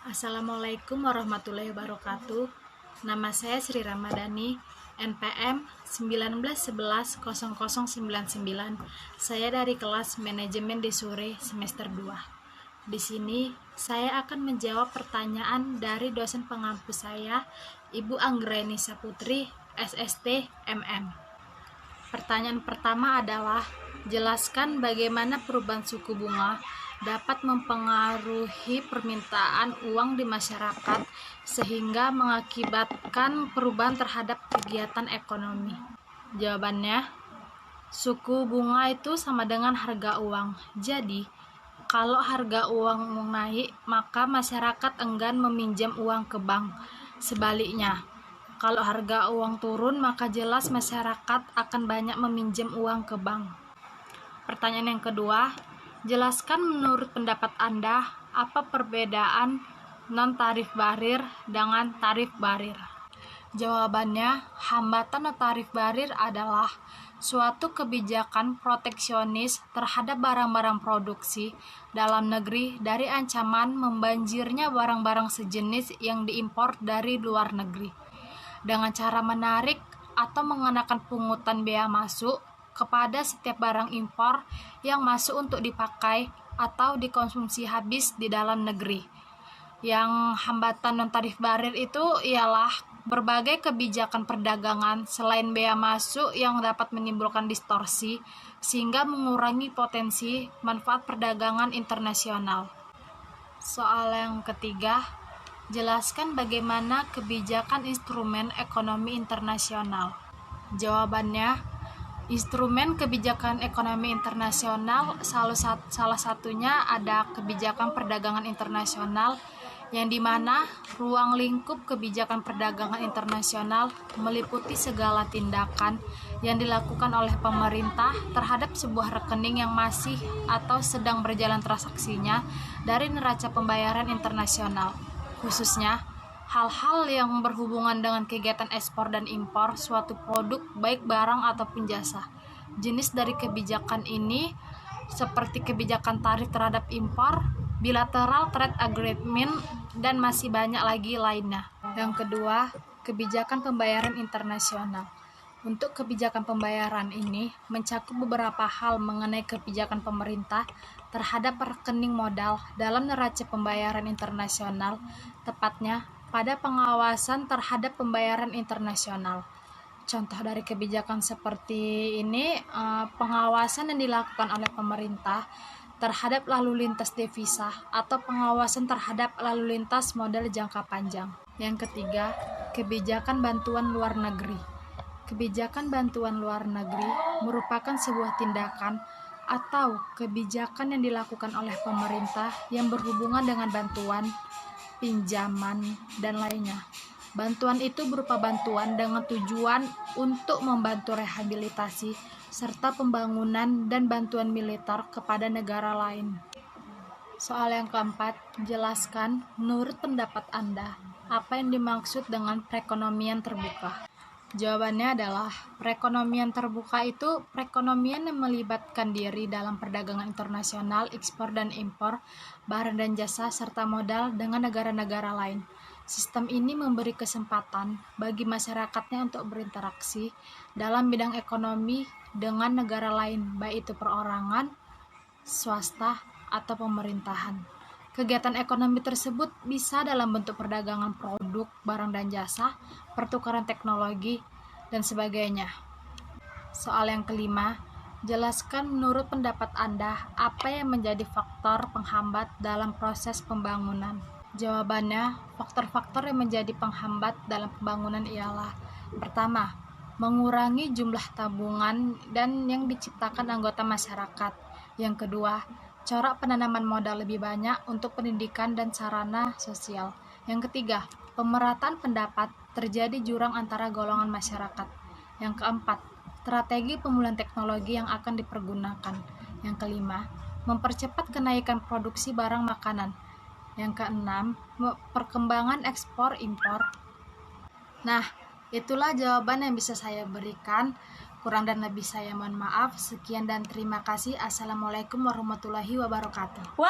Assalamualaikum warahmatullahi wabarakatuh. Nama saya Sri Ramadhani, NPM 19110099. Saya dari kelas Manajemen di Sore semester 2. Di sini saya akan menjawab pertanyaan dari dosen pengampu saya, Ibu Anggreni Saputri, SST MM. Pertanyaan pertama adalah, jelaskan bagaimana perubahan suku bunga dapat mempengaruhi permintaan uang di masyarakat sehingga mengakibatkan perubahan terhadap kegiatan ekonomi. Jawabannya, suku bunga itu sama dengan harga uang. Jadi, kalau harga uang naik, maka masyarakat enggan meminjam uang ke bank. Sebaliknya, kalau harga uang turun, maka jelas masyarakat akan banyak meminjam uang ke bank. Pertanyaan yang kedua, jelaskan menurut pendapat Anda, apa perbedaan non-tarif barir dengan tarif barir? Jawabannya, hambatan non-tarif barir adalah suatu kebijakan proteksionis terhadap barang-barang produksi dalam negeri dari ancaman membanjirnya barang-barang sejenis yang diimpor dari luar negeri, dengan cara menarik atau mengenakan pungutan bea masuk kepada setiap barang impor yang masuk untuk dipakai atau dikonsumsi habis di dalam negeri. Yang hambatan non-tarif barir itu ialah berbagai kebijakan perdagangan selain bea masuk yang dapat menimbulkan distorsi sehingga mengurangi potensi manfaat perdagangan internasional. Soal yang ketiga, jelaskan bagaimana kebijakan instrumen ekonomi internasional. Jawabannya, instrumen kebijakan ekonomi internasional salah satunya ada kebijakan perdagangan internasional, yang dimana ruang lingkup kebijakan perdagangan internasional meliputi segala tindakan yang dilakukan oleh pemerintah terhadap sebuah rekening yang masih atau sedang berjalan transaksinya dari neraca pembayaran internasional, khususnya hal-hal yang berhubungan dengan kegiatan ekspor dan impor suatu produk baik barang ataupun jasa. Jenis dari kebijakan ini seperti kebijakan tarif terhadap impor, bilateral trade agreement, dan masih banyak lagi lainnya. Yang kedua, kebijakan pembayaran internasional. Untuk kebijakan pembayaran ini mencakup beberapa hal mengenai kebijakan pemerintah terhadap rekening modal dalam neraca pembayaran internasional, tepatnya pada pengawasan terhadap pembayaran internasional. Contoh dari kebijakan seperti ini, pengawasan yang dilakukan oleh pemerintah terhadap lalu lintas devisa atau pengawasan terhadap lalu lintas modal jangka panjang. Yang ketiga, kebijakan bantuan luar negeri. Kebijakan bantuan luar negeri merupakan sebuah tindakan atau kebijakan yang dilakukan oleh pemerintah yang berhubungan dengan bantuan, pinjaman, dan lainnya. Bantuan itu berupa bantuan dengan tujuan untuk membantu rehabilitasi serta pembangunan dan bantuan militer kepada negara lain. Soal yang keempat, jelaskan menurut pendapat Anda apa yang dimaksud dengan perekonomian terbuka. Jawabannya adalah, perekonomian terbuka itu perekonomian yang melibatkan diri dalam perdagangan internasional, ekspor dan impor, barang dan jasa, serta modal dengan negara-negara lain. Sistem ini memberi kesempatan bagi masyarakatnya untuk berinteraksi dalam bidang ekonomi dengan negara lain, baik itu perorangan, swasta, atau pemerintahan. Kegiatan ekonomi tersebut bisa dalam bentuk perdagangan produk, barang dan jasa, pertukaran teknologi, dan sebagainya. Soal yang kelima, jelaskan menurut pendapat Anda apa yang menjadi faktor penghambat dalam proses pembangunan. Jawabannya, faktor-faktor yang menjadi penghambat dalam pembangunan ialah: pertama, mengurangi jumlah tabungan dan yang diciptakan anggota masyarakat. Yang kedua, corak penanaman modal lebih banyak untuk pendidikan dan sarana sosial. Yang ketiga, pemerataan pendapat, terjadi jurang antara golongan masyarakat. Yang keempat, strategi pemulihan teknologi yang akan dipergunakan. Yang kelima, mempercepat kenaikan produksi barang makanan. Yang keenam, perkembangan ekspor impor. Nah, itulah jawaban yang bisa saya berikan. Kurang dan lebih saya mohon maaf. Sekian dan terima kasih. Assalamualaikum warahmatullahi wabarakatuh.